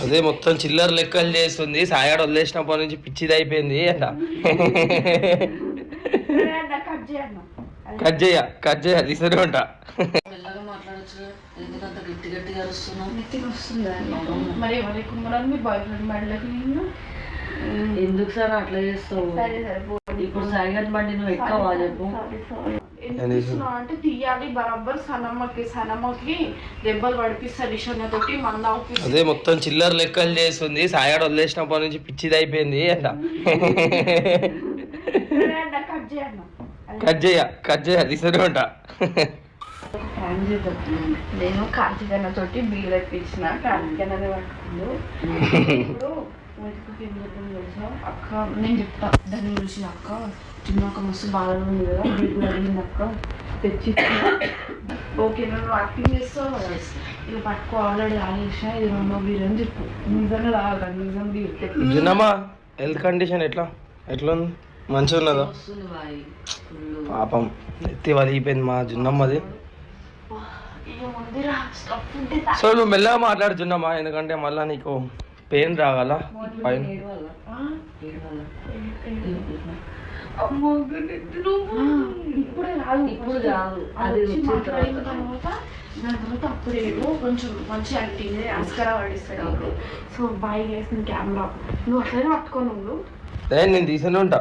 అదే మొత్తం చిల్లర లెక్కలు చేస్తుంది. సాయాడు వదిలేసినప్పటి నుంచి పిచ్చిది అయిపోయింది అంట. కట్ చేయ తీసుకుని అంట. ఎందుకు సార్ అట్లా చేస్తావు? ఇప్పుడు సాయిగట్ బండి నువ్వు ఎక్కవా చెప్పు. అంటే తీయాలి బరాబర్ సనమ్మకి దెబ్బలు పడిపిస్తారు ఇషన్నతోటి మంద. అదే మొత్తం చిల్లర లెక్కలు చేస్తుంది. సాయాడు వదిలేసినప్పటి నుంచి పిచ్చిది అయిపోయింది అంట. కట్ చేయ తీసుకుని అంట. నేను కార్తీకన్న తోటి బీలు తెప్పించిన. కార్తీకన్ననే పట్టుకుండు. తెలుసా అక్క, నేను చెప్తా దాన్ని చూసి అక్క చిన్నక్క మస్తు బాధలు ఉంది కదా, బీలు అడిగింది అక్క తెచ్చి. ఓకే నువ్వు యాక్టింగ్ చేస్తావు కదా, ఇక పట్టుకో ఆల్రెడీ ఆగేసిన, ఇది రెండో బీలు అని చెప్పు. నిజంగా తాగాలి, నిజం బీలు. జున్నమ్మా హెల్త్ కండిషన్ ఎట్లుంది? మంచిగా ఉన్నదా? పాపం ఎత్తి వలిగిపోయింది మా జున్నమ్మది. సో నువ్వు మెల్లగా మాట్లాడు జున్నమ్మా, ఎందుకంటే మళ్ళీ నీకు పెయిన్ రాగల పైన. ఇప్పుడే కాదు, ఇప్పుడు కాదు, అది మాట్లాడిన తర్వాత దాని తర్వాత అప్పుడే కొంచెం మంచి యాక్టింగ్ ఆస్కారా పడిస్తాడు. సో బాయ్ గైస్, నేను కెమెరా నువ్వు అట్లనే పట్టుకో. నువ్వు నేను తీసుకుని ఉంటా.